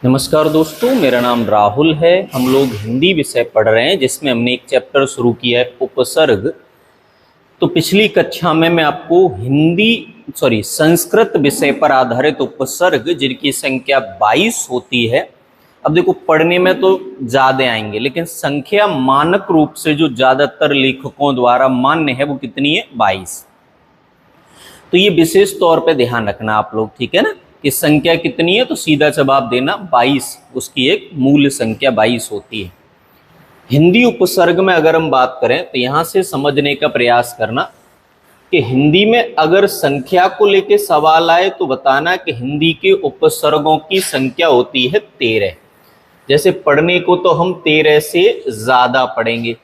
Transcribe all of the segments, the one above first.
नमस्कार दोस्तों, मेरा नाम राहुल है। हम लोग हिंदी विषय पढ़ रहे हैं जिसमें हमने एक चैप्टर शुरू किया है उपसर्ग। तो पिछली कक्षा में मैं आपको संस्कृत विषय पर आधारित उपसर्ग जिनकी संख्या 22 होती है। अब देखो, पढ़ने में तो ज्यादा आएंगे लेकिन संख्या मानक रूप से जो ज्यादातर लेखकों द्वारा मान्य है वो कितनी है? 22। तो ये विशेष तौर पे ध्यान रखना आप लोग, ठीक है ना, कि संख्या कितनी है तो सीधा जवाब देना 22। उसकी एक मूल संख्या 22 होती है। हिंदी उपसर्ग में अगर हम बात करें तो यहां से समझने का प्रयास करना कि हिंदी में अगर संख्या को लेके सवाल आए तो बताना कि हिंदी के उपसर्गों की संख्या होती है 13। जैसे पढ़ने को तो हम 13 से ज्यादा पढ़ेंगे,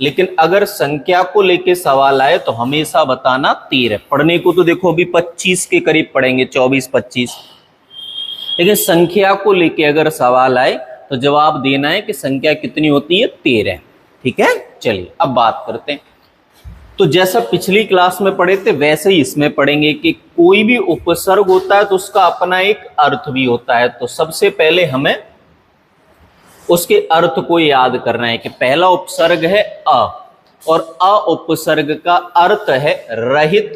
लेकिन अगर संख्या को लेके सवाल आए तो हमेशा बताना 13। पढ़ने को तो देखो अभी 25 के करीब पढ़ेंगे, 24-25, लेकिन संख्या को लेके अगर सवाल आए तो जवाब देना है कि संख्या कितनी होती है? 13। ठीक है, चलिए अब बात करते हैं। तो जैसा पिछली क्लास में पढ़े थे वैसे ही इसमें पढ़ेंगे कि कोई भी उपसर्ग होता है तो उसका अपना एक अर्थ भी होता है। तो सबसे पहले हमें उसके अर्थ को याद करना है कि पहला उपसर्ग है अ, और अ उपसर्ग का अर्थ है रहित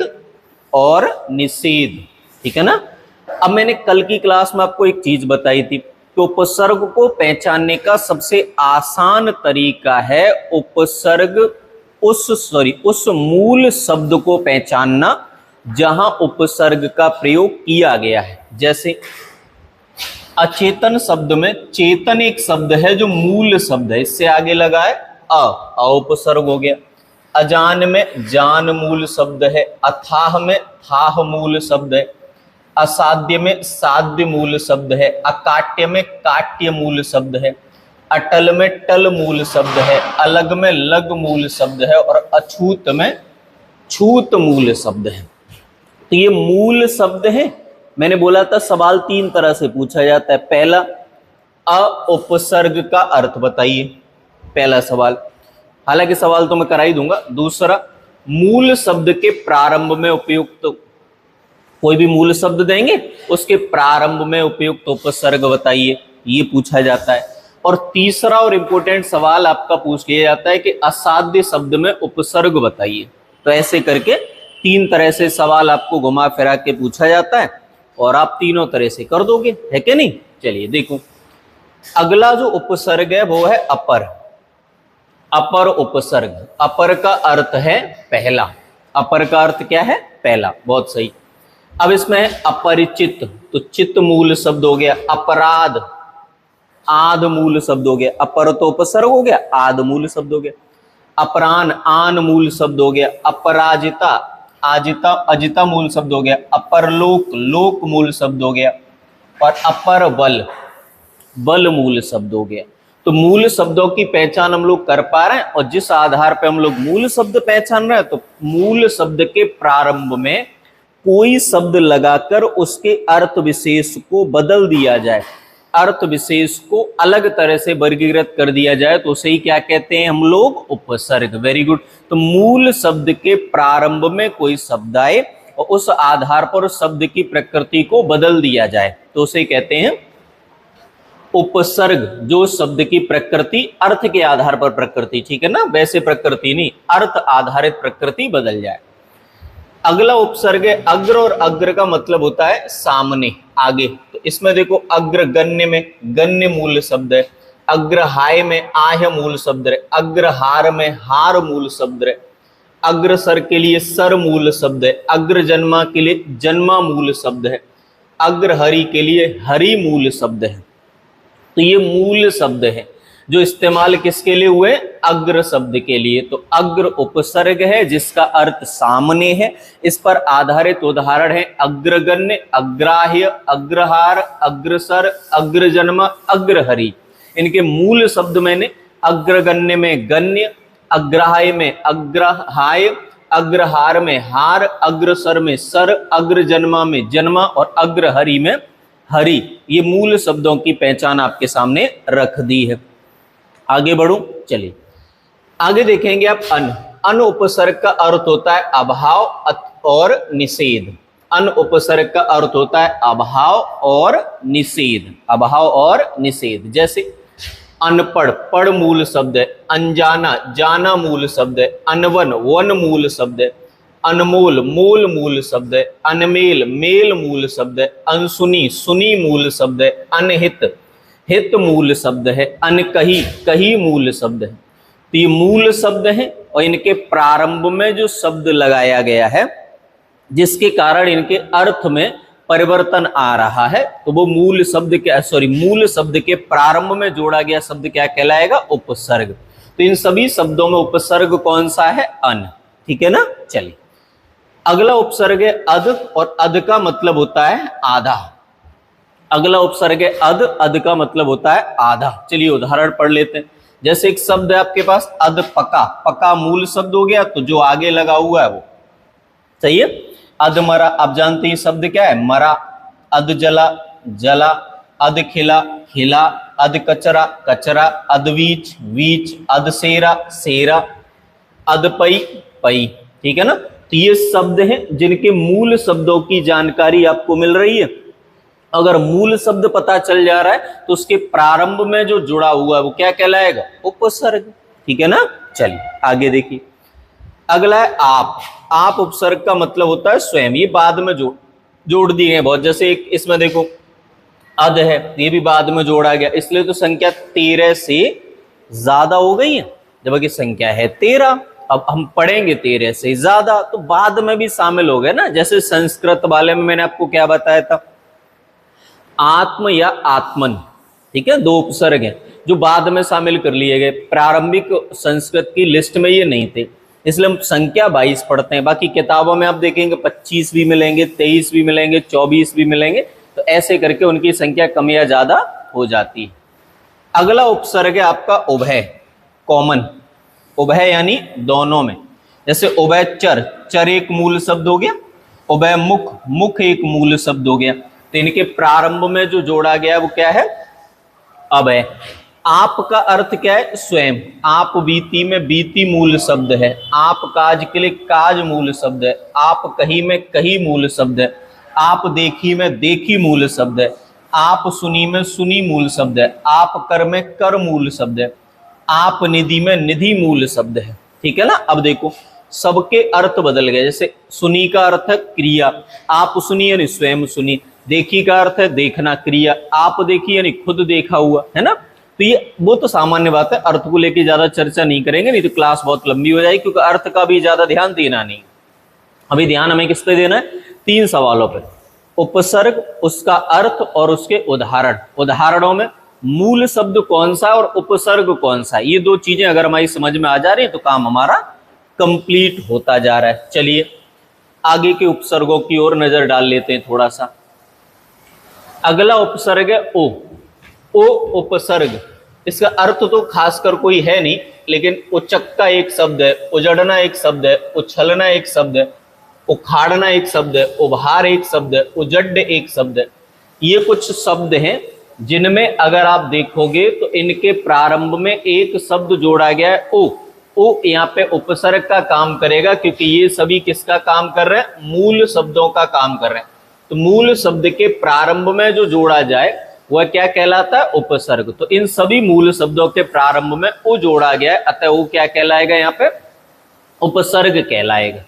और निषेध। ठीक है ना। अब मैंने कल की क्लास में आपको एक चीज बताई थी कि उपसर्ग को पहचानने का सबसे आसान तरीका है उपसर्ग उस मूल शब्द को पहचानना जहां उपसर्ग का प्रयोग किया गया है। जैसे अचेतन शब्द में चेतन एक शब्द है जो मूल शब्द है, इससे आगे लगा है अ उपसर्ग हो गया। अजान में जान मूल शब्द है, अथाह में थाह मूल शब्द है, असाध्य में साध्य मूल शब्द है, अकाट्य में काट्य मूल शब्द है, अटल में टल मूल शब्द है, अलग में लग मूल शब्द है और अछूत में छूत मूल शब्द है। तो ये मूल शब्द है। मैंने बोला था सवाल 3 तरह से पूछा जाता है। पहला, अ उपसर्ग का अर्थ बताइए, पहला सवाल। हालांकि सवाल तो मैं करा ही दूंगा। दूसरा, मूल शब्द के प्रारंभ में उपयुक्त, कोई भी मूल शब्द देंगे उसके प्रारंभ में उपयुक्त उपसर्ग बताइए, ये पूछा जाता है। और तीसरा और इंपॉर्टेंट सवाल आपका पूछ लिया जाता है कि असाध्य शब्द में उपसर्ग बताइए। तो ऐसे करके 3 तरह से सवाल आपको घुमा फिरा के पूछा जाता है और आप तीनों तरह से कर दोगे, है कि नहीं। चलिए देखो, अगला जो उपसर्ग है वो है अपर। अपर उपसर्ग, अपर का अर्थ है पहला। अपर का अर्थ क्या है? पहला। बहुत सही। अब इसमें है अपरिचित, तो चित्त मूल शब्द हो गया। अपराध, आद मूल शब्द हो गया। अपर तो उपसर्ग हो गया, आद मूल शब्द हो गया। अपरान, आन मूल शब्द हो गया। अपराजिता, आजिता अजिता मूल शब्द हो गया। अपरलोक, लोक मूल शब्द हो गया। और अपर बल, बल मूल शब्द हो गया। तो मूल शब्दों की पहचान हम लोग कर पा रहे हैं, और जिस आधार पर हम लोग मूल शब्द पहचान रहे हैं तो मूल शब्द के प्रारंभ में कोई शब्द लगाकर उसके अर्थ विशेष को बदल दिया जाए, अर्थ विशेष को अलग तरह से वर्गीकृत कर दिया जाए तो उसे ही क्या कहते हैं हम लोग? उपसर्ग। Very good. तो मूल शब्द के प्रारंभ में कोई शब्द आए और उस आधार पर उस शब्द की प्रकृति को बदल दिया जाए तो उसे कहते हैं उपसर्ग। जो शब्द की प्रकृति अर्थ के आधार पर प्रकृति, ठीक है ना, वैसे प्रकृति नहीं, अर्थ आधारित प्रकृति बदल जाए। अगला उपसर्ग है अग्र, और अग्र का मतलब होता है सामने, आगे। तो इसमें देखो, अग्र गण्य में गण्य मूल शब्द है, अग्रहाय में आह्य मूल शब्द है, अग्रहार में हार मूल शब्द है, अग्रसर के लिए सर मूल शब्द है, अग्रजन्मा के लिए जन्मा मूल शब्द है, अग्रहरि के लिए हरि मूल शब्द है। तो ये मूल शब्द है जो इस्तेमाल किसके लिए हुए? अग्र शब्द के लिए। तो अग्र उपसर्ग है जिसका अर्थ सामने है। इस पर आधारित उदाहरण है अग्रगण्य, अग्राह्य, अग्रहार, अग्रसर, अग्रजन्म, अग्रहरि। इनके मूल शब्द मैंने अग्रगण्य में गण्य, अग्राह्य में अग्रहाय, अग्रहार में हार, अग्रसर में सर, अग्रजन्मा में जन्मा और अग्रहरि में हरि, ये मूल शब्दों की पहचान आपके सामने रख दी है। आगे बढ़ूं, चलिए आगे देखेंगे आप अन। अन उपसर्ग का अर्थ होता है अभाव और निषेध। अन उपसर्ग का अर्थ होता है अभाव और निषेध, अभाव और निषेध। जैसे अनपढ़, पढ़ मूल शब्द है। अनजाना, जाना मूल शब्द है। अनवन, वन मूल शब्द है। अनमोल, मोल मूल शब्द है। अनमेल, मेल मूल शब्द है। अनसुनी, सुनी मूल शब्द है। अनहित, हित मूल शब्द है। अनकही, कही मूल शब्द है। तो ये मूल शब्द हैं और इनके प्रारंभ में जो शब्द लगाया गया है जिसके कारण इनके अर्थ में परिवर्तन आ रहा है, तो वो मूल शब्द के मूल शब्द के प्रारंभ में जोड़ा गया शब्द क्या कहलाएगा? उपसर्ग। तो इन सभी शब्दों में उपसर्ग कौन सा है? अन। ठीक है ना। चलिए अगला उपसर्ग है अध, और अध का मतलब होता है आधा। अगला उपसर्ग है अध, अध का मतलब होता है आधा। चलिए उदाहरण पढ़ लेते हैं। जैसे एक शब्द है आपके पास अध पका, पका मूल शब्द हो गया, तो जो आगे लगा हुआ है वो सही है। अध मरा, आप जानते हैं शब्द क्या है? मरा। अध जला, जला। अध खिला, खिला। अध कचरा, कचरा। अध वीच, वीच। अध सेरा, सेरा। अध पई, पई। ठीक है ना। तो ये शब्द हैं जिनके मूल शब्दों की जानकारी आपको मिल रही है। अगर मूल शब्द पता चल जा रहा है तो उसके प्रारंभ में जो जुड़ा हुआ है वो क्या कहलाएगा? उपसर्ग। ठीक है ना। चलिए आगे देखिए। अगला है आप। आप उपसर्ग का मतलब होता है स्वयं। ये बाद में जोड़ दिए हैं बहुत। जैसे एक इसमें देखो अध है, ये भी बाद में जोड़ा गया, इसलिए तो संख्या 13 से ज्यादा हो गई है, जबकि संख्या है 13। अब हम पढ़ेंगे 13 से ज्यादा, तो बाद में भी शामिल हो गए ना। जैसे संस्कृत वाले में मैंने आपको क्या बताया था? आत्म या आत्मन। ठीक है, दो उपसर्ग हैं जो बाद में शामिल कर लिए गए। प्रारंभिक संस्कृत की लिस्ट में ये नहीं थे, इसलिए हम संख्या 22 पढ़ते हैं। बाकी किताबों में आप देखेंगे 25 भी मिलेंगे, 23 भी मिलेंगे, 24 भी मिलेंगे। तो ऐसे करके उनकी संख्या कम या ज्यादा हो जाती है। अगला उपसर्ग है आपका उभय, कॉमन। उभय यानी दोनों में। जैसे उभय चर, चर एक मूल शब्द हो गया। उभय मुख, मुख एक मूल शब्द हो गया। तो इनके प्रारंभ में जो जोड़ा गया वो क्या है? अभय। आप का अर्थ क्या है? स्वयं। आप बीती में बीती मूल शब्द है। आप काज के लिए काज मूल शब्द है। आप कही में कही मूल शब्द है। आप देखी में देखी मूल शब्द है। आप सुनी में सुनी मूल शब्द है। आप कर में कर मूल शब्द है। आप निधि में निधि मूल शब्द है। ठीक है ना। अब देखो सबके अर्थ बदल गए। जैसे सुनी का अर्थ है क्रिया, आप सुनी यानी स्वयं सुनी। देखी का अर्थ है देखना, क्रिया। आप देखी यानी खुद देखा हुआ, है ना। तो ये वो तो सामान्य बात है, अर्थ को लेकर ज्यादा चर्चा नहीं करेंगे, नहीं तो क्लास बहुत लंबी हो जाएगी, क्योंकि अर्थ का भी ज्यादा ध्यान देना नहीं। अभी ध्यान हमें किस पे देना है? 3 सवालों पे। उपसर्ग, उसका अर्थ और उसके उदाहरण। उदाहरणों में मूल शब्द कौन सा और उपसर्ग कौन सा, ये 2 चीजें अगर हमारी समझ में आ जा रही है तो काम हमारा कंप्लीट होता जा रहा है। चलिए आगे के उपसर्गों की ओर नजर डाल लेते हैं थोड़ा सा। अगला उपसर्ग है ओ। ओ उपसर्ग, इसका अर्थ तो खासकर कोई है नहीं, लेकिन उचक्का एक शब्द है, उजड़ना एक शब्द है, उछलना एक शब्द है, उखाड़ना एक शब्द है, उभार एक शब्द है, उजड्ड एक शब्द है। ये कुछ शब्द हैं जिनमें अगर आप देखोगे तो इनके प्रारंभ में एक शब्द जोड़ा गया है ओ। ओ यहाँ पे उपसर्ग का काम करेगा, क्योंकि ये सभी किसका काम कर रहे हैं? मूल शब्दों का काम कर रहे हैं। तो मूल शब्द के प्रारंभ में जो जोड़ा जाए वह क्या कहलाता है? उपसर्ग। तो इन सभी मूल शब्दों के प्रारंभ में ओ जोड़ा गया है, अतः वो क्या कहलाएगा? यहाँ पे उपसर्ग कहलाएगा।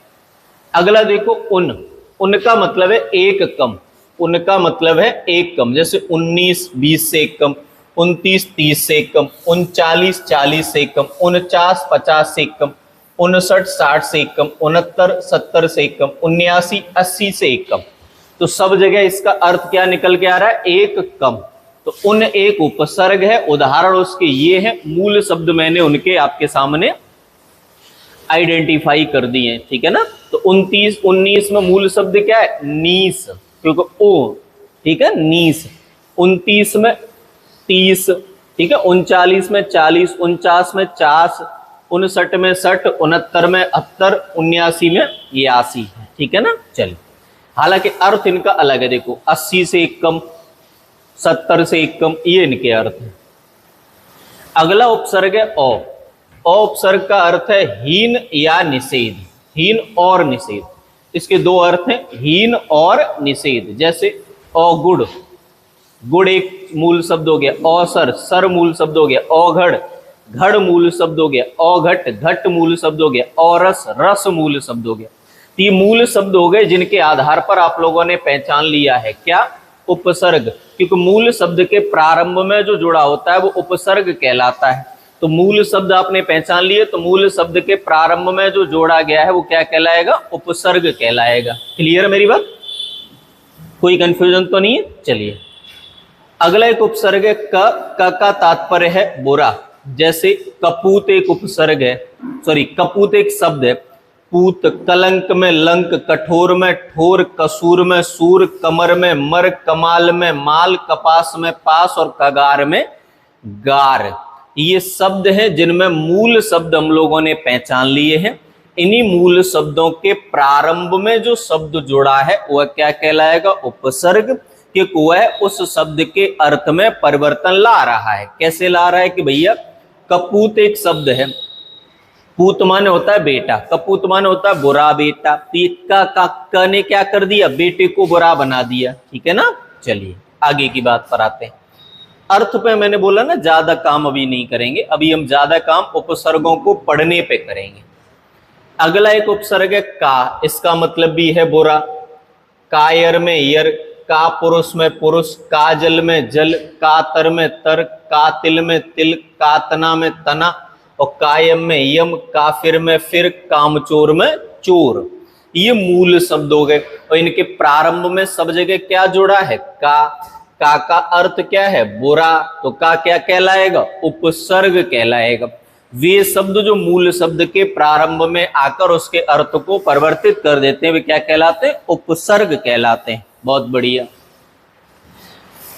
अगला देखो उन। उनका मतलब है एक कम। उनका मतलब है एक कम। जैसे 19 20 से एक कम, 29 30 से एक कम, 39 40 से एक कम, 49 50 से एक कम, 59 60 से एक कम, 69 70 से एक कम, 79 80 से एक कम। तो सब जगह इसका अर्थ क्या निकल के आ रहा है? एक कम। तो उन एक उपसर्ग है। उदाहरण उसके ये है, मूल शब्द मैंने उनके आपके सामने आइडेंटिफाई कर दिए हैं। ठीक है ना। तो 29 19 में मूल शब्द क्या है? नीस, क्योंकि ओ। ठीक है, नीस। 29 में 30, ठीक है, 39 में 40, 49 में 50, 59 में 60, 69 में 70, 79 में 82। ठीक है ना। चलिए हालांकि अर्थ इनका अलग है। देखो 80 से एक कम, 70 से एक कम, ये इनके अर्थ है। अगला उपसर्ग है औ। औ उपसर्ग का अर्थ है हीन या निषेध, हीन और निषेध। इसके दो अर्थ हैं, हीन और निषेध। जैसे अगुड़, गुड़ एक मूल शब्द हो गया, औसर, सर मूल शब्द हो गया, औघड़, घड़ मूल शब्द हो गया, औघट, घट मूल शब्द हो गया, औरस, रस मूल शब्द हो गया। तो ये मूल शब्द हो गए जिनके आधार पर आप लोगों ने पहचान लिया है क्या, उपसर्ग, क्योंकि मूल शब्द के प्रारंभ में जो जुड़ा होता है वो उपसर्ग कहलाता है। तो मूल शब्द आपने पहचान लिए, तो मूल शब्द के प्रारंभ में जो जोड़ा गया है वो क्या कहलाएगा, उपसर्ग कहलाएगा। क्लियर मेरी बात, कोई कंफ्यूजन तो नहीं है। चलिए अगला एक उपसर्ग है क का तात्पर्य है बुरा। जैसे कपूत एक उपसर्ग है, सॉरी कपूत एक शब्द है। पूत, कलंक में लंक, कठोर में ठोर, कसूर में सूर, कमर में मर, कमाल में माल, कपास में पास और कगार में गार। ये शब्द हैं जिनमें मूल शब्द हम लोगों ने पहचान लिए हैं। इन्हीं मूल शब्दों के प्रारंभ में जो शब्द जुड़ा है वह क्या कहलाएगा, उपसर्ग, क्योंकि वह उस शब्द के अर्थ में परिवर्तन ला रहा है। कैसे ला रहा है कि भैया कपूत एक शब्द है, पूत माने होता है बेटा, कपूत माने होता है बुरा बेटा। का ने क्या कर दिया, बेटे को बुरा बना दिया, ठीक है ना। चलिए आगे की बात पर आते हैं। अर्थ पे मैंने बोला ना ज्यादा काम अभी नहीं करेंगे, अभी हम ज्यादा काम उपसर्गों को पढ़ने पे करेंगे। अगला एक उपसर्ग है का, इसका मतलब भी है बुरा। कायर में यर, का पुरुष में पुरुष, काजल में जल, कातर में तर, कातिल में तिल, कातना में तना और कायम में यम, काफिर में फिर, कामचोर में चोर। ये मूल शब्द हो गए और इनके प्रारंभ में सब जगह क्या जुड़ा है, का अर्थ क्या है, बुरा, तो का क्या कहलाएगा, उपसर्ग कहलाएगा। वे शब्द जो मूल शब्द के प्रारंभ में आकर उसके अर्थ को परिवर्तित कर देते हैं वे क्या कहलाते हैं, उपसर्ग कहलाते हैं। बहुत बढ़िया।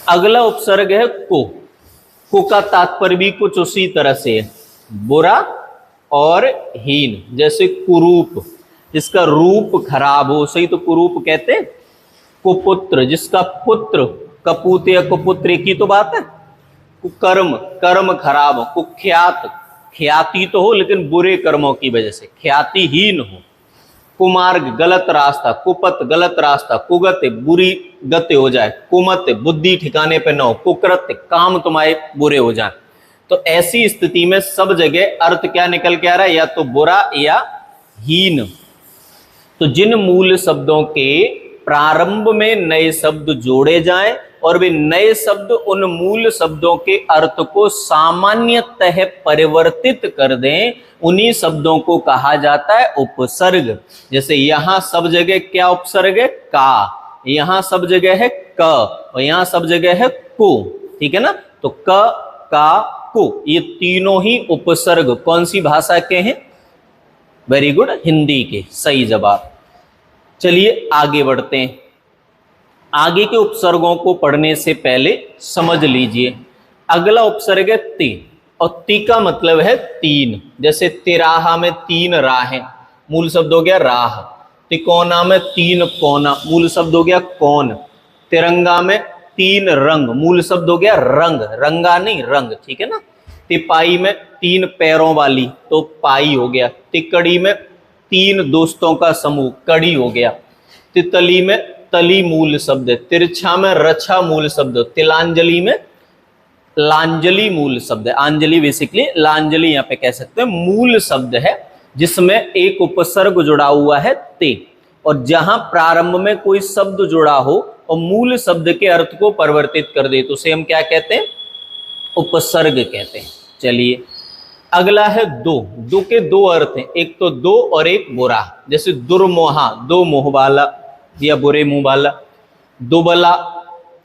अगला उपसर्ग है को का तात्पर्य भी कुछ उसी तरह से है, बुरा और हीन। जैसे कुरूप, जिसका रूप खराब हो, सही तो कुरूप कहते हैं। कुपुत्र, जिसका पुत्र, कपूत या कुपुत्र की तो बात है। कुकर्म, कर्म खराब हो। कुख्यात, ख्याति तो हो लेकिन बुरे कर्मों की वजह से ख्यातिहीन हो। कुमार्ग, गलत रास्ता। कुपत, गलत रास्ता। कुगत, बुरी गति हो जाए। कुमत, बुद्धि ठिकाने पे न हो। कुकृत्य, काम तुम्हारे बुरे हो जाए। तो ऐसी स्थिति में सब जगह अर्थ क्या निकल के आ रहा है, या तो बुरा या हीन। तो जिन मूल शब्दों के प्रारंभ में नए शब्द जोड़े जाएं और वे नए शब्द उन मूल शब्दों के अर्थ को सामान्यतः परिवर्तित कर दें, उन्हीं शब्दों को कहा जाता है उपसर्ग। जैसे यहां सब जगह क्या उपसर्ग है, का, यहां सब जगह है क और यहां सब जगह है को, ठीक है ना। तो क, का, को, ये तीनों ही उपसर्ग कौन सी भाषा के हैं, वेरी गुड, हिंदी के। सही जवाब। चलिए आगे बढ़ते हैं। आगे के उपसर्गों को पढ़ने से पहले समझ लीजिए, अगला उपसर्ग है ति, और ति का मतलब है तीन। जैसे तिराहा में तीन राहें, मूल शब्द हो गया राह। तिकोना में तीन कोना, मूल शब्द हो गया कौन। तिरंगा में तीन रंग, मूल शब्द हो गया रंग, रंगा नहीं रंग, ठीक है ना। तिपाई में तीन पैरों वाली, तो पाई हो गया। तिकड़ी में तीन दोस्तों का समूह, कड़ी हो गया। तितली में तली मूल शब्द है। तिरछा में रछा मूल शब्द। तिलांजलि में लांजलि मूल शब्द है। अंजलि बेसिकली लांजलि यहाँ पे कह सकते हैं, मूल शब्द है जिसमें एक उपसर्ग जुड़ा हुआ है ते। और जहां प्रारंभ में कोई शब्द जुड़ा हो और मूल शब्द के अर्थ को परिवर्तित कर दे तो उसे हम क्या कहते हैं, उपसर्ग कहते हैं। चलिए अगला है दो। दो के दो अर्थ हैं, एक तो दो और एक बुरा। जैसे दुर्मोहा, दो मुंह वाला या बुरे मुंह वाला। दुबला,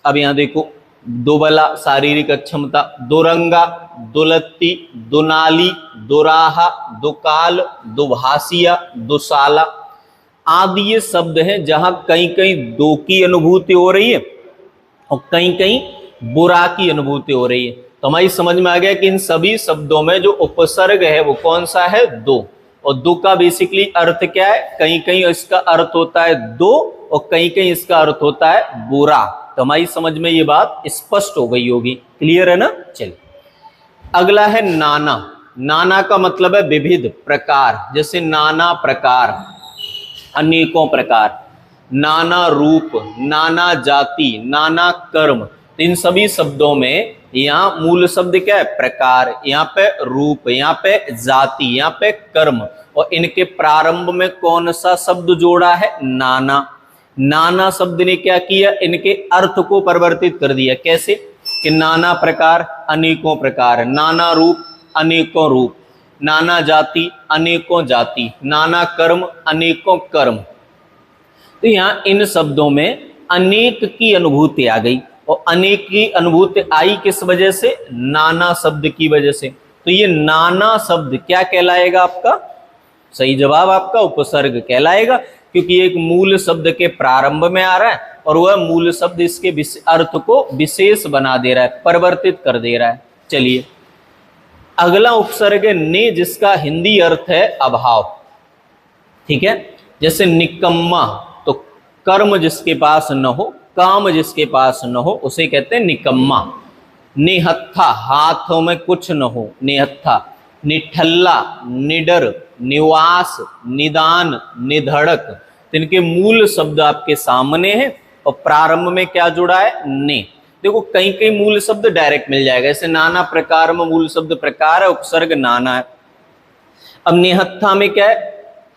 अब यहां देखो, दुबला शारीरिक अक्षमता। दुरंगा, दुलत्ती, दुनाली, दुराहा, दुकाल, दुभाषिया, दुशाला आदि ये शब्द हैं जहां कहीं कहीं दो की अनुभूति हो रही है और कहीं कहीं बुरा की अनुभूति हो रही है। तो हमारी समझ में आ गया कि इन सभी शब्दों में जो उपसर्ग है वो कौन सा है, दो। और दो का बेसिकली अर्थ क्या है, कहीं कहीं इसका अर्थ होता है दो और कहीं कहीं इसका अर्थ होता है बुरा। तो हमारी समझ में ये बात स्पष्ट हो गई होगी, क्लियर है ना। चलिए अगला है नाना। नाना का मतलब है विविध, प्रकार। जैसे नाना प्रकार, अनेकों प्रकार, नाना रूप, नाना जाति, नाना कर्म। तो इन सभी शब्दों में यहाँ मूल शब्द क्या है? प्रकार, यहाँ पे रूप, यहाँ पे जाति, यहाँ पे कर्म, और इनके प्रारंभ में कौन सा शब्द जोड़ा है? नाना। नाना शब्द ने क्या किया? इनके अर्थ को परिवर्तित कर दिया। कैसे? कि नाना प्रकार, अनेकों प्रकार, नाना रूप, अनेकों रूप, नाना जाति, अनेकों जाति, नाना कर्म, अनेकों कर्म। तो यहाँ इन शब्दों में अनेक की अनुभूति आ गई, और अनेक की अनुभूति आई किस वजह से? नाना शब्द की वजह से। तो ये नाना शब्द क्या कहलाएगा आपका? सही जवाब आपका उपसर्ग कहलाएगा, क्योंकि एक मूल शब्द के प्रारंभ में आ रहा है और वह मूल शब्द इसके अर्थ को विशेष बना दे रहा है, परिवर्तित कर दे रहा है। चलिए अगला उपसर्ग है ने, जिसका हिंदी अर्थ है अभाव। ठीक है, जैसे निकम्मा, तो कर्म जिसके पास न हो, काम जिसके पास न हो, उसे कहते हैं निकम्मा। निहत्था, हाथों में कुछ न हो, निहत्था। निठल्ला, निडर, निवास, निदान, निधड़क। तो इनके मूल शब्द आपके सामने हैं और प्रारंभ में क्या जुड़ा है? ने। देखो कहीं कहीं मूल शब्द डायरेक्ट मिल जाएगा, जैसे नाना प्रकार में मूल शब्द प्रकार है, उपसर्ग नाना है। अब निहत्था में क्या है?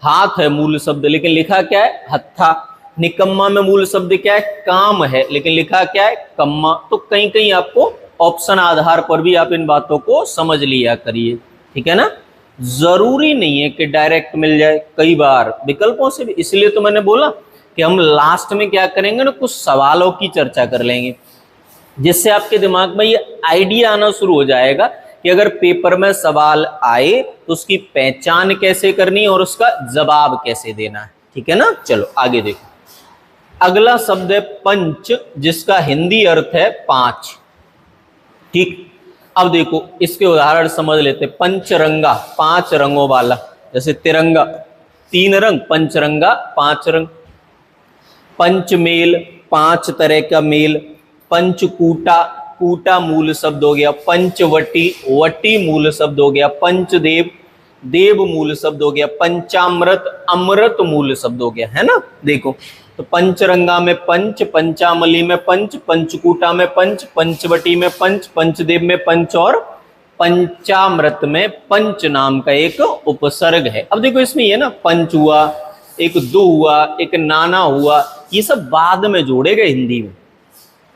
हाथ है मूल शब्द, लेकिन लिखा क्या है? हत्था। निकम्मा में मूल शब्द क्या है? काम है, लेकिन लिखा क्या है? कम्मा। तो कहीं कहीं आपको ऑप्शन आधार पर भी आप इन बातों को समझ लिया करिए। ठीक है ना, जरूरी नहीं है कि डायरेक्ट मिल जाए, कई बार विकल्पों से भी। इसलिए तो मैंने बोला कि हम लास्ट में क्या करेंगे ना, कुछ सवालों की चर्चा कर लेंगे, जिससे आपके दिमाग में ये आइडिया आना शुरू हो जाएगा कि अगर पेपर में सवाल आए तो उसकी पहचान कैसे करनी है और उसका जवाब कैसे देना है। ठीक है ना, चलो आगे देखो। अगला शब्द है पंच, जिसका हिंदी अर्थ है पांच। ठीक, अब देखो इसके उदाहरण समझ लेते। पंचरंगा, पांच रंगों वाला, जैसे तिरंगा तीन रंग, पंचरंगा पांच रंग। पंचमेल, पांच तरह का मेल। पंचकूटा, कूटा मूल शब्द हो गया। पंचवटी, वटी मूल शब्द हो गया। पंचदेव, देव मूल शब्द हो गया। पंचामृत, अमृत मूल शब्द हो गया, है ना। देखो तो पंचरंगा में पंच, पंचामली में पंच, पंचकूटा में पंच, पंचवटी में पंच, पंचदेव में पंच, और पंचामृत में पंच नाम का एक उपसर्ग है। अब देखो इसमें ये ना पंच हुआ, एक दो हुआ, एक नाना हुआ, ये सब बाद में जोड़े गए हिंदी में,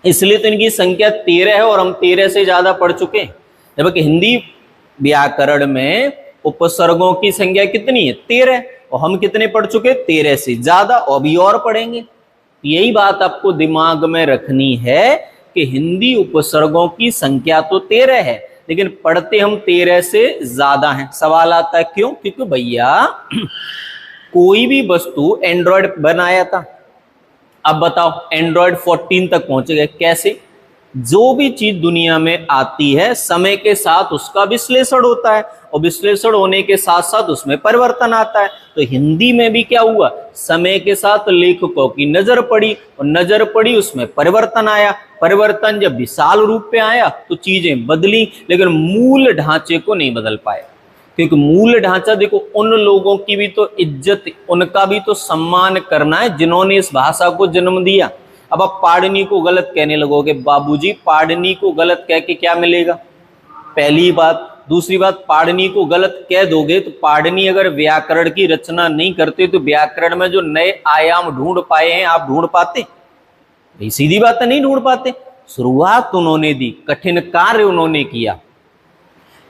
इसलिए तो इनकी संख्या 13 है और हम 13 से ज्यादा पढ़ चुके हैं। जबकि हिंदी व्याकरण में उपसर्गों की संख्या कितनी है? 13, और हम कितने पढ़ चुके? 13 से ज्यादा, और अभी और पढ़ेंगे। यही बात आपको दिमाग में रखनी है कि हिंदी उपसर्गों की संख्या तो 13 है, लेकिन पढ़ते हम 13 से ज्यादा हैं। सवाल आता है क्यों? क्योंकि भैया कोई भी वस्तु एंड्रॉयड बनाया था, अब बताओ एंड्रॉयड 14 तक पहुंच गए, कैसे? जो भी चीज दुनिया में आती है समय के साथ उसका विश्लेषण होता है, और विश्लेषण होने के साथ साथ उसमें परिवर्तन आता है। तो हिंदी में भी क्या हुआ? समय के साथ लेखकों की नजर पड़ी, और नजर पड़ी उसमें परिवर्तन आया। परिवर्तन जब विशाल रूप पे आया तो चीजें बदली, लेकिन मूल ढांचे को नहीं बदल पाए। क्योंकि मूल ढांचा देखो, उन लोगों की भी तो इज्जत, उनका भी तो सम्मान करना है जिन्होंने इस भाषा को जन्म दिया। अब आप पाड़नी को गलत कहने लगोगे, बाबूजी पाड़नी को गलत कह के क्या मिलेगा? पहली बात। दूसरी बात, पाड़नी को गलत कह दोगे तो पाड़नी अगर व्याकरण की रचना नहीं करते तो व्याकरण में जो नए आयाम ढूंढ पाए हैं आप ढूंढ पाते? सीधी बात है, नहीं ढूंढ पाते। शुरुआत उन्होंने दी, कठिन कार्य उन्होंने किया।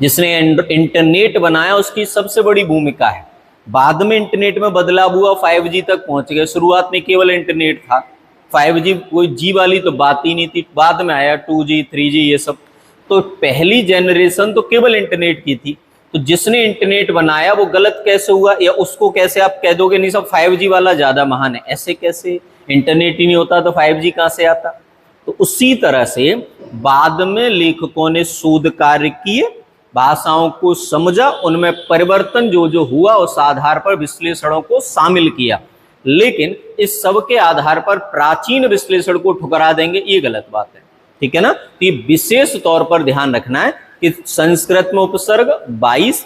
जिसने इंटरनेट बनाया उसकी सबसे बड़ी भूमिका है। बाद में इंटरनेट में बदलाव हुआ, 5G तक पहुंच गए। शुरुआत में केवल इंटरनेट था, 5G कोई जी वाली तो बात ही नहीं थी। बाद में आया 2G 3G ये सब। तो पहली जनरेशन तो केवल इंटरनेट की थी। तो जिसने इंटरनेट बनाया वो गलत कैसे हुआ? या उसको कैसे आप कह दोगे नहीं सब 5G वाला ज्यादा महान है? ऐसे कैसे? इंटरनेट ही नहीं होता तो 5G कहां से आता? तो उसी तरह से बाद में लेखकों ने शोध कार्य किए, भाषाओं को समझा, उनमें परिवर्तन जो जो हुआ उस आधार पर विश्लेषणों को शामिल किया। लेकिन इस सब के आधार पर प्राचीन विश्लेषण को ठुकरा देंगे, ये गलत बात है। ठीक है ना। तो ये विशेष तौर पर ध्यान रखना है कि संस्कृत में उपसर्ग 22,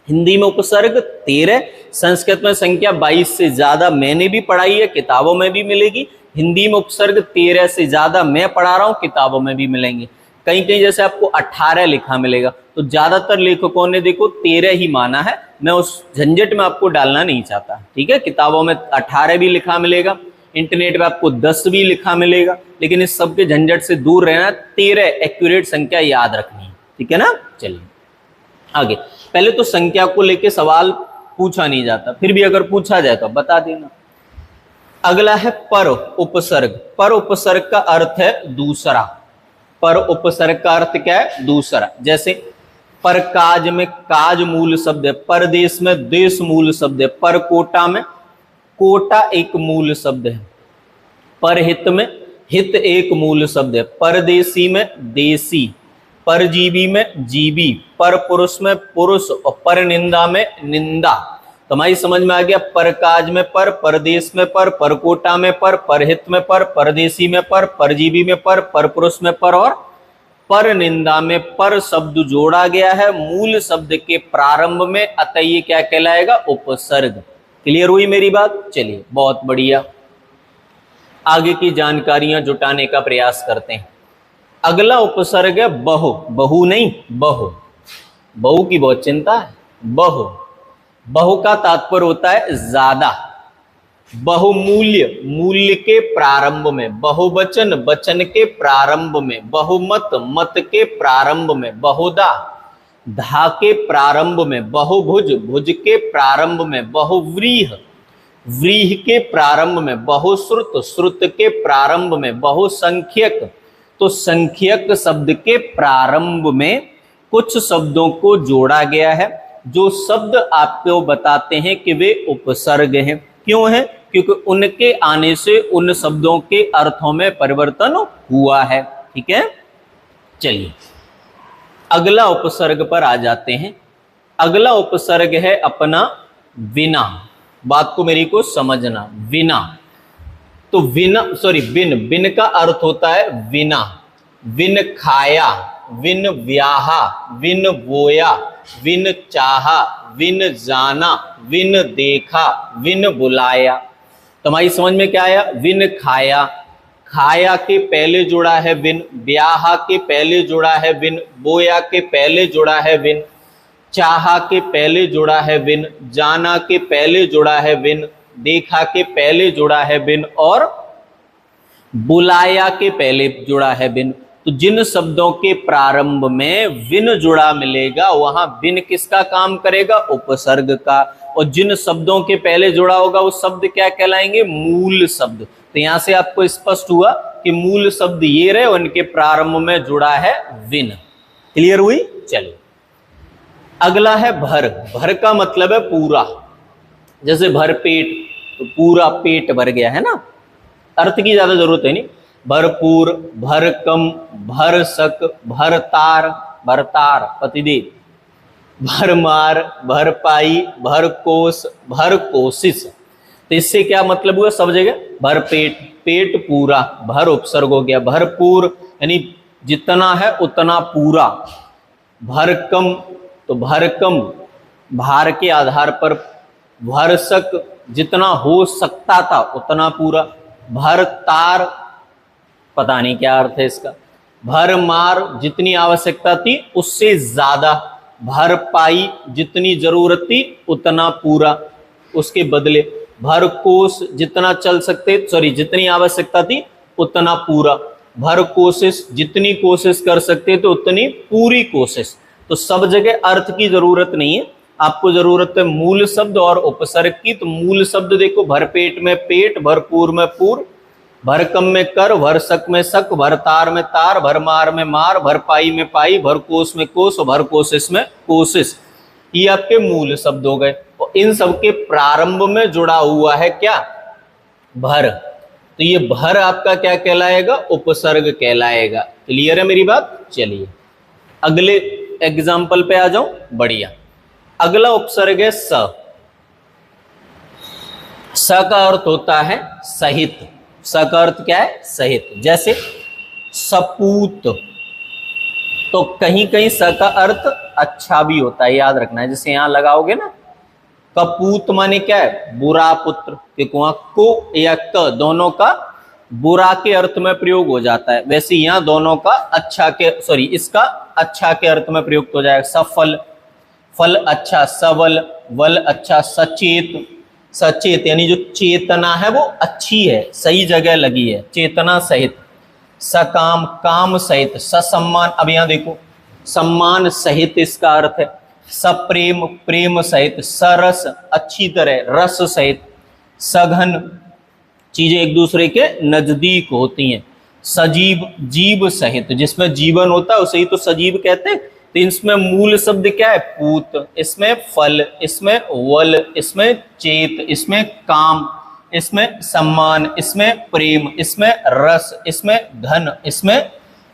हिंदी में उपसर्ग 13, संस्कृत में संख्या 22 से ज्यादा मैंने भी पढ़ाई है, किताबों में भी मिलेगी। हिंदी में उपसर्ग 13 से ज्यादा मैं पढ़ा रहा हूं, किताबों में भी मिलेंगे। कहीं कहीं जैसे आपको 18 लिखा मिलेगा, तो ज्यादातर लेखकों ने देखो 13 ही माना है। मैं उस झंझट में आपको डालना नहीं चाहता, ठीक है। किताबों में 18 भी लिखा मिलेगा, इंटरनेट पे आपको 10 भी लिखा मिलेगा, लेकिन इस सब के झंझट से दूर रहना, 13 एक्यूरेट संख्या याद रखनी है, ठीक है ना। चलिए आगे। पहले तो संख्या को लेके सवाल पूछा नहीं जाता, फिर भी अगर पूछा जाए तो बता देना। अगला है पर उपसर्ग। पर उपसर्ग का अर्थ है दूसरा। पर उपसर्ग का अर्थ क्या है? दूसरा। जैसे पर काज में काज मूल शब्द है, परदेश में देश मूल शब्द है, पर कोटा में कोटा एक मूल शब्द है, पर हित में हित एक मूल शब्द है, परदेसी में देसी, परजीवी में जीवी, पर पुरुष में पुरुष, और पर निंदा में निंदा। तो हमारी समझ में आ गया। पर काज में पर, परदेश में पर, परकोटा में पर, परहित में पर, परदेसी में पर, परजीवी में पर, परपुरुष में पर, और पर निंदा में पर शब्द जोड़ा गया है मूल शब्द के प्रारंभ में, अतः ये क्या कहलाएगा? उपसर्ग। क्लियर हुई मेरी बात? चलिए बहुत बढ़िया। आगे की जानकारियां जुटाने का प्रयास करते हैं। अगला उपसर्ग है बहु। बहु नहीं, बहु। बहु की बहुत चिंता है। बहु, बहु का तात्पर्य होता है ज्यादा। बहुमूल्य, मूल्य के प्रारंभ में, बहुवचन, वचन के प्रारंभ में, बहुमत, मत के प्रारंभ में, बहुधा, धा के प्रारंभ में, बहुभुज, भुज के प्रारंभ में, बहुव्रीह, व्रीह के प्रारंभ में, बहुश्रुत, श्रुत के प्रारंभ में, बहुसंख्यक, तो संख्यक शब्द के प्रारंभ में कुछ शब्दों को जोड़ा गया है, जो शब्द आपको बताते हैं कि वे उपसर्ग हैं। क्यों है? क्योंकि उनके आने से उन शब्दों के अर्थों में परिवर्तन हुआ है, ठीक है। चलिए अगला उपसर्ग पर आ जाते हैं। अगला उपसर्ग है अपना विना। बात को मेरी को समझना। विना, तो विना सॉरी बिन, बिन का अर्थ होता है विना। विन खाया, विन व्याहा, विन बोया, विन चाहा, विन जाना, विन देखा, विन बुलाया। तुम्हारी समझ में क्या आया? विन खाया, खाया के पहले जुड़ा है विन, ब्याहा के पहले जुड़ा है विन, बोया के पहले जुड़ा है विन, चाहा के पहले जुड़ा है विन, जाना के पहले जुड़ा है विन, देखा के पहले जुड़ा है विन, और बुलाया के पहले जुड़ा है विन। तो जिन शब्दों के प्रारंभ में विन जुड़ा मिलेगा, वहां विन किसका काम करेगा? उपसर्ग का। और जिन शब्दों के पहले जुड़ा होगा वो शब्द क्या कहलाएंगे? मूल शब्द। तो यहां से आपको स्पष्ट हुआ कि मूल शब्द ये रहे, उनके प्रारंभ में जुड़ा है विन। क्लियर हुई? चलिए अगला है भर। भर का मतलब है पूरा। जैसे भर पेट, तो पूरा पेट भर गया है ना, अर्थ की ज्यादा जरूरत है नहीं। भरपूर, भरकम, भरसक, भरतार, भरतार पतिदेव, भरमार, भरपाई, भरकोस, भरकोशिश। तो इससे क्या मतलब हुआ? सब जगह भरपेट, पेट पूरा, भर उपसर्ग हो गया। भरपूर यानी जितना है उतना पूरा। भरकम, तो भरकम भार के आधार पर। भरसक जितना हो सकता था उतना पूरा। भरतार पता नहीं क्या अर्थ है इसका। भरमार जितनी आवश्यकता थी उससे ज्यादा। भरपाई जितनी जरूरत थी उतना पूरा, उसके बदले। भरकोश जितना चल सकते जितनी आवश्यकता थी उतना पूरा। भरकोशिश जितनी कोशिश कर सकते थे उतनी पूरी कोशिश। तो सब जगह अर्थ की जरूरत नहीं है, आपको जरूरत है मूल शब्द और उपसर्ग की। तो मूल शब्द देखो, भरपेट में पेट, भरपूर में पूर, भरकम में कर, भरसक में सक, भरतार में तार, भरमार में मार, भरपाई में पाई, भरकोश में कोश और भरकोशिश में कोशिश। ये आपके मूल शब्द हो गए। और इन सब के प्रारंभ में जुड़ा हुआ है क्या? भर। तो ये भर आपका क्या कहलाएगा? उपसर्ग कहलाएगा। क्लियर है मेरी बात? चलिए अगले एग्जाम्पल पे आ जाऊं। बढ़िया। अगला उपसर्ग है स। स का अर्थ होता है सहित। स का अर्थ क्या है? सहित। जैसे सपूत, तो कहीं कहीं स का अर्थ अच्छा भी होता है, याद रखना है। जैसे यहां लगाओगे ना, कपूत माने क्या है, बुरा पुत्र, क्योंकि वहां को या क दोनों का बुरा के अर्थ में प्रयोग हो जाता है, वैसे यहां दोनों का अच्छा के, सॉरी, इसका अच्छा के अर्थ में प्रयुक्त हो जाएगा। सफल, फल अच्छा, सबल, वल अच्छा, सचेत, सचेत यानी जो चेतना है वो अच्छी है, सही जगह लगी है, चेतना सहित। सकाम, काम सहित। ससम्मान, अब यहां देखो, सम्मान सहित इसका अर्थ है। सप्रेम, प्रेम सहित। सरस, अच्छी तरह, रस सहित। सघन, चीजें एक दूसरे के नजदीक होती हैं। सजीव, जीव सहित, जिसमें जीवन होता है उसे ही तो सजीव कहते हैं। तो इसमें मूल शब्द क्या है, पूत, इसमें फल, इसमें वल, इसमें चेत, इसमें काम, इसमें सम्मान, इसमें प्रेम, इसमें रस, इसमें धन, इसमें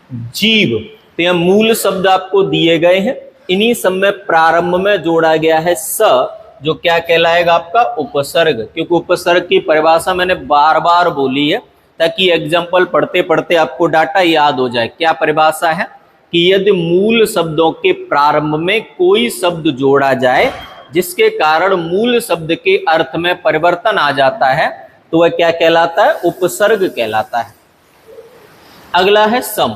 जीव। तो यह मूल शब्द आपको दिए गए हैं। इन्हीं सब में प्रारंभ में जोड़ा गया है स, जो क्या कहलाएगा आपका उपसर्ग। क्योंकि उपसर्ग की परिभाषा मैंने बार बार बोली है ताकि एग्जाम्पल पढ़ते पढ़ते आपको डाटा याद हो जाए। क्या परिभाषा है कि यदि मूल शब्दों के प्रारंभ में कोई शब्द जोड़ा जाए जिसके कारण मूल शब्द के अर्थ में परिवर्तन आ जाता है तो वह क्या कहलाता है, उपसर्ग कहलाता है। अगला है सम।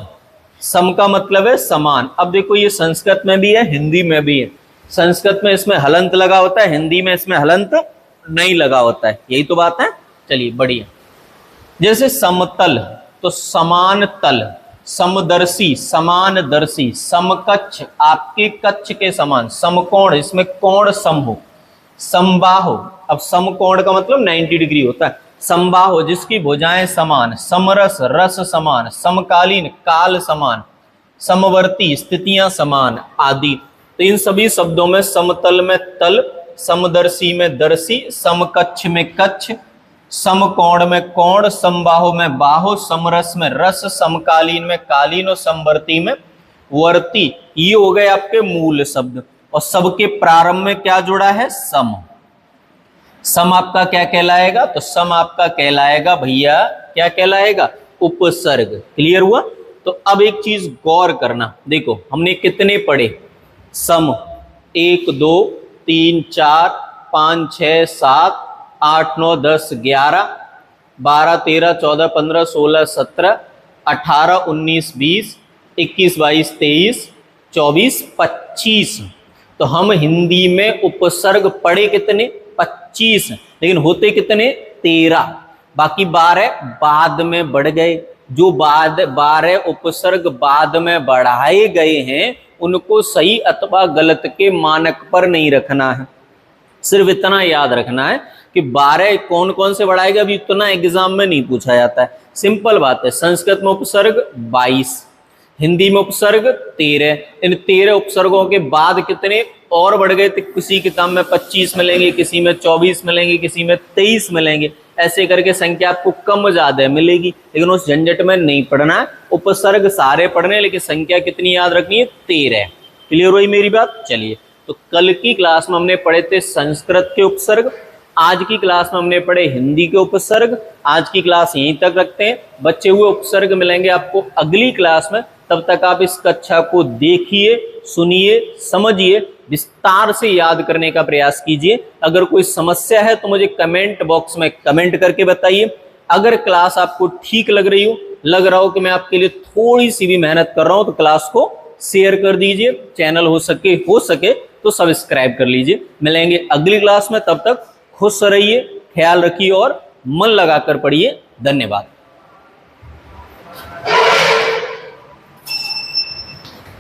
सम का मतलब है समान। अब देखो ये संस्कृत में भी है, हिंदी में भी है। संस्कृत में इसमें हलंत लगा होता है, हिंदी में इसमें हलंत नहीं लगा होता है, यही तो बात है। चलिए बढ़िया। जैसे समतल तो समान तल, समदर्शी समानदर्शी, समकक्ष आपके कक्ष के समान, समकोण इसमें कोण सम हो, समबाहो, अब समकोण का मतलब 90 डिग्री होता है। समबाहो जिसकी भुजाएं समान, समरस रस समान, समकालीन काल समान, समवर्ती स्थितियां समान आदि। तो इन सभी शब्दों में समतल में तल, समदर्शी में दर्शी, समकक्ष में कक्ष, समकोण में कोण, समबाहो में बाहो, समरस में रस, समकालीन में कालीन और समवर्ती में वर्ती। ये हो गए आपके मूल शब्द। और सबके प्रारंभ में क्या जुड़ा है, सम। सम आपका क्या कहलाएगा, तो सम आपका कहलाएगा भैया, क्या कहलाएगा, उपसर्ग। क्लियर हुआ। तो अब एक चीज गौर करना, देखो हमने कितने पढ़े सम, 1 2 3 4 5 6 7 8 9 10 11 12 13 14 15 16 17 18 19 20 21 22 23 24 25। तो हम हिंदी में उपसर्ग पढ़े कितने, 25, लेकिन होते कितने, 13। बाकी 12 बाद में बढ़ गए। जो बाद 12 उपसर्ग बाद में बढ़ाए गए हैं उनको सही अथवा गलत के मानक पर नहीं रखना है। सिर्फ इतना याद रखना है कि 12 कौन कौन से बढ़ाए गए, अभी इतना एग्जाम में नहीं पूछा जाता है। सिंपल बात है। संस्कृत में उपसर्ग 22, हिंदी में उपसर्ग 13। इन 13 उपसर्गों के बाद कितने और बढ़ गए थे, किसी किताब में 25 मिलेंगे, किसी में 24 मिलेंगे, किसी में 23 मिलेंगे। ऐसे करके संख्या आपको कम ज्यादा मिलेगी, लेकिन उस झंझट में नहीं पढ़ना है। उपसर्ग सारे पढ़ने, लेकिन संख्या कितनी याद रखनी है, 13। क्लियर हुई मेरी बात। चलिए, तो कल की क्लास में हमने पढ़े थे संस्कृत के उपसर्ग, आज की क्लास में हमने पढ़े हिंदी के उपसर्ग। आज की क्लास यहीं तक रखते हैं। बचे हुए उपसर्ग मिलेंगे आपको अगली क्लास में। तब तक आप इस कक्षा को देखिए, सुनिए, समझिए, विस्तार से याद करने का प्रयास कीजिए। अगर कोई समस्या है तो मुझे कमेंट बॉक्स में कमेंट करके बताइए। अगर क्लास आपको ठीक लग रही हो, लग रहा हो कि मैं आपके लिए थोड़ी सी भी मेहनत कर रहा हूं, तो क्लास को शेयर कर दीजिए। चैनल हो सके तो सब्सक्राइब कर लीजिए। मिलेंगे अगली क्लास में, तब तक खुश रहिए, ख्याल रखिए और मन लगाकर पढ़िए। धन्यवाद।